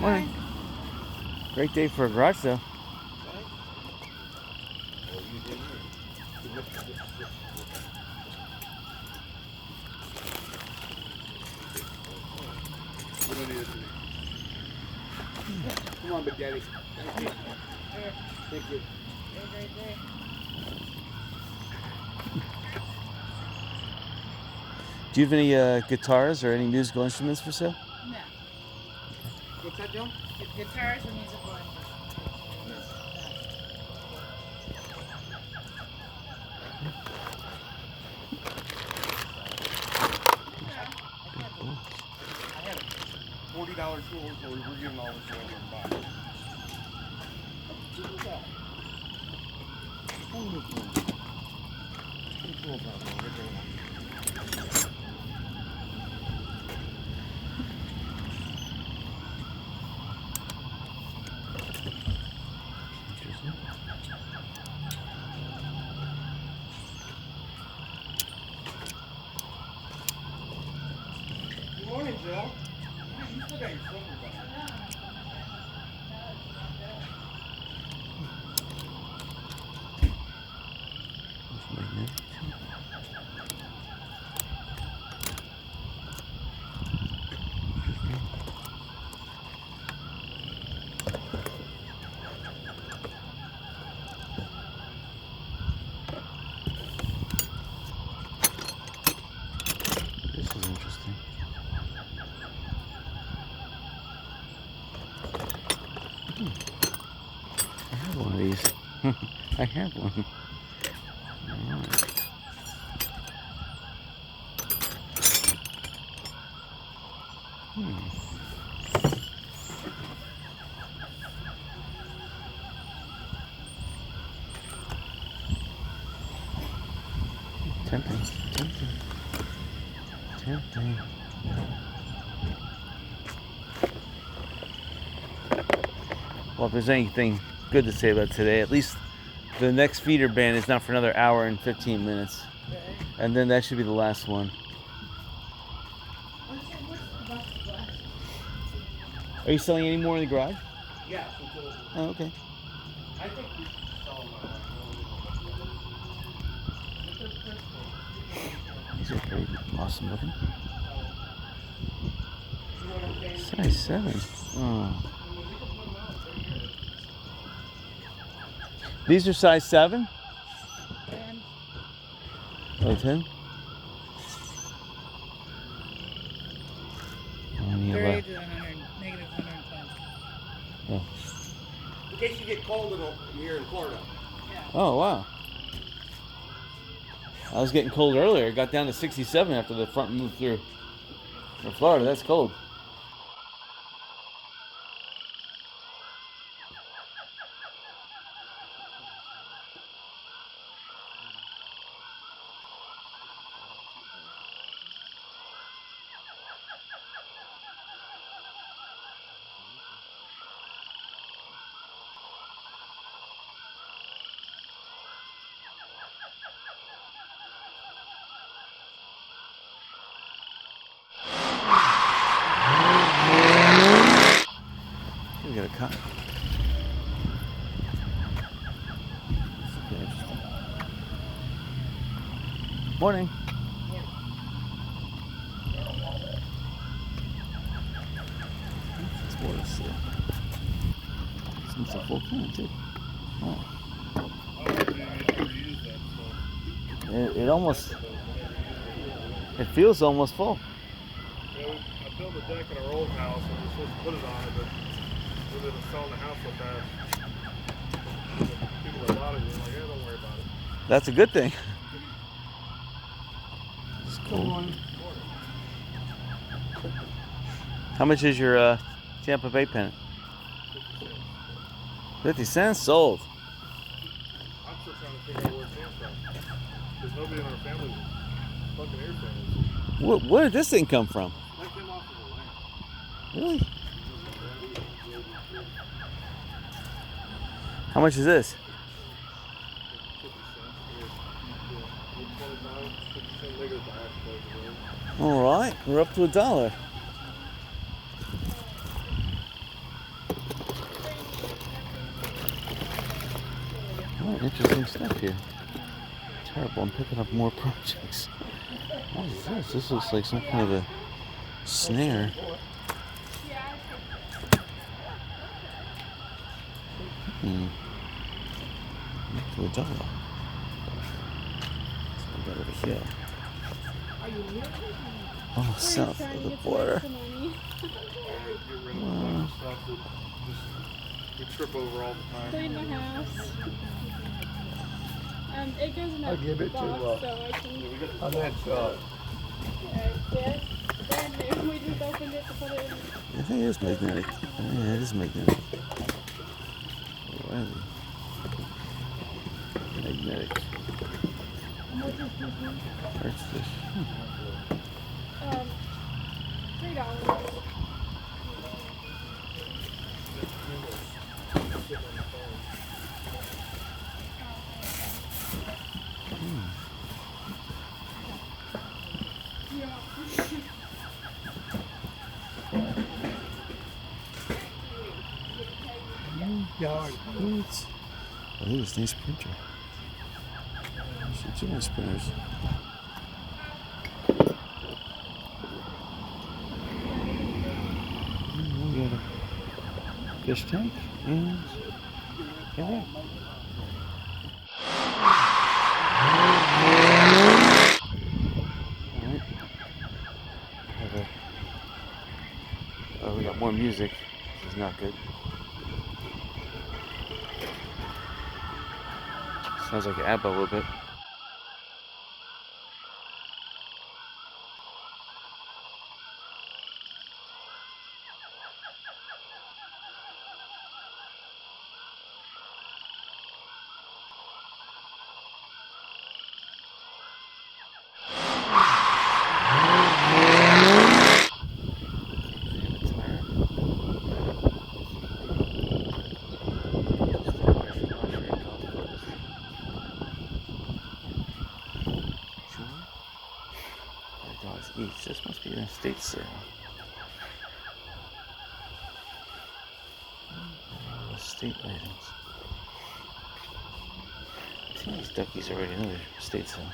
Morning. Great day for a garage sale. Come on, Big Daddy. Thank you. Thank you. Have a great day. Do you have any guitars or any musical instruments for sale? No. What's that, Joe? Guitars or musical instruments? I had $40 tools, so we're giving all this away and buy. Good morning, Joe. You still got your silver back. This is interesting. I have one of these. I have one. Alright. Tempting. Well, if there's anything good to say about today, at least the next feeder ban is not for another hour and 15 minutes. And then that should be the last one. Are you selling any more in the garage? Yeah. Oh, okay. I think we should sell them. These are pretty awesome looking. Size 7. Oh. These are size 7? 10. Oh, 10? Their age is negative 110. Oh. In case you get cold here in Florida. Yeah. Oh, wow. I was getting cold earlier. It got down to 67 after the front moved through. For Florida, that's cold. We got a cut. Interesting. Morning. It's more to see. It's a full can too. Oh. It almost. It feels almost full. Yeah, I built a deck in our old house and we were supposed to put it on it, but we didn't sell the house so fast. People that bought it were like, yeah, don't worry about it. That's a good thing. It's cool. How much is your Tampa Bay pennant? 50 cents sold. I'm still trying to figure out where it came from. There's nobody in our family with fucking air fans. Where did this thing come from? That came off of the land. Really? How much is this? 50 cents. 25. All right, we're up to $1. Oh, interesting stuff here. Terrible, I'm picking up more projects. What is this? This looks like some kind of a snare. Up to $1. Let's go over here. Oh, south of the border. We trip over all the time. Clean the house. It goes in I'll that give it to, box, so I can. on that side. Yes, brand new. We just opened it to put it in. I think it is magnetic. Yeah, it is magnetic. Alrighty. Magnetic. Arch fish. $3. Yard. What? Oh, look at this nice printer. Some nice printers. We got a fish tank and yeah. Oh, we got more music. This is not good. Sounds like ABBA a little bit. Each. This must be an estate sale. Estate items. I think these duckies are already another estate sale.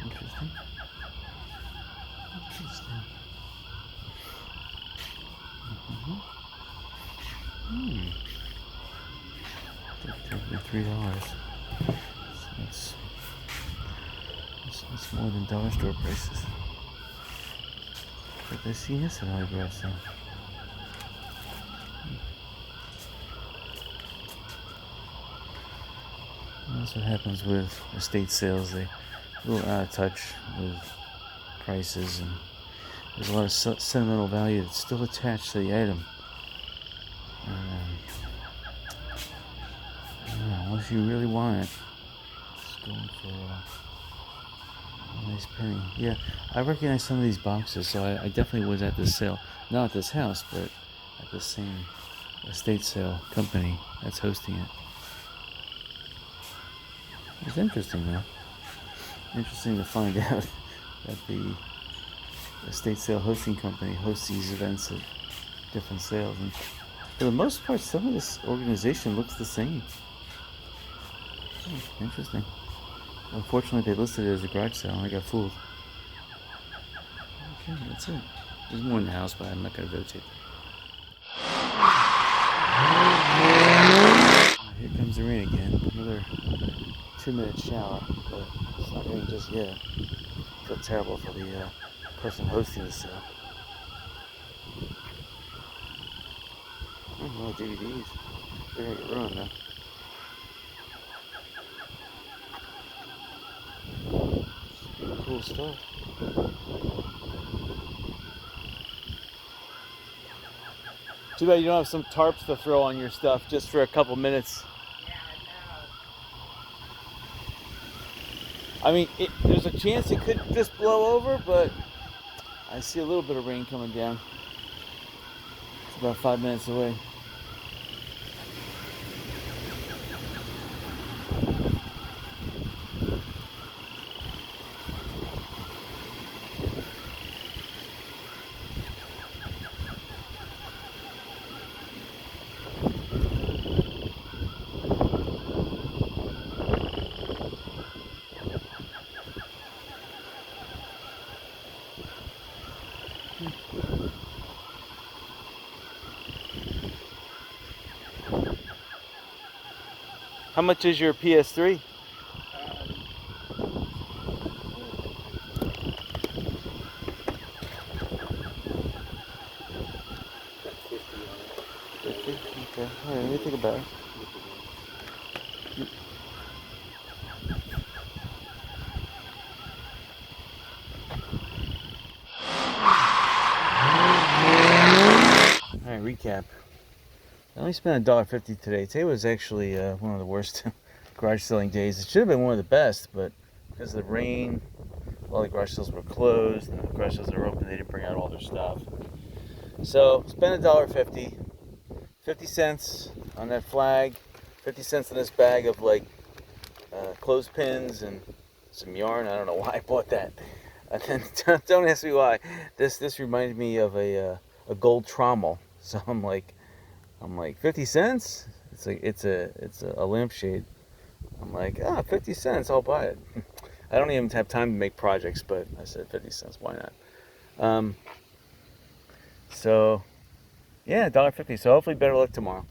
Interesting. Interesting. $3. So that's more than dollar store prices. But I see this at high garage sale. That's what happens with estate sales. They're a little out of touch with prices, and there's a lot of sentimental value that's still attached to the item. Unless you really want it, it's going for a nice penny. Yeah, I recognize some of these boxes, so I definitely was at this sale. Not at this house, but at the same estate sale company that's hosting it. It's interesting, though. Interesting to find out that the estate sale hosting company hosts these events at different sales. And for the most part, some of this organization looks the same. Interesting. Unfortunately, they listed it as a garage sale, and I got fooled. Okay, that's it. There's more in the house, but I'm not going to rotate. Here comes the rain again. Another 2-minute shower, but it's not raining just yet. I feel terrible for the person hosting the sale. Oh, DVDs. They're going to get ruined, though. Cool stuff. Too bad you don't have some tarps to throw on your stuff just for a couple minutes. Yeah, I mean, there's a chance it could just blow over, but I see a little bit of rain coming down. It's about 5 minutes away. How much is your PS3? $50? Okay. All right, let me think about it. All right, recap. I only spent $1.50 today. Today was actually one of the worst garage selling days. It should have been one of the best, but because of the rain, all the garage sales were closed, and the garage sales that were open, they didn't bring out all their stuff. So spent $1.50, 50 cents on that flag, 50 cents on this bag of like clothespins and some yarn. I don't know why I bought that. And then don't ask me why. This reminded me of a gold trommel. So I'm like 50 cents. It's a lampshade. I'm like 50 cents. I'll buy it. I don't even have time to make projects, but I said 50 cents. Why not? So yeah, $1.50. So hopefully better luck tomorrow.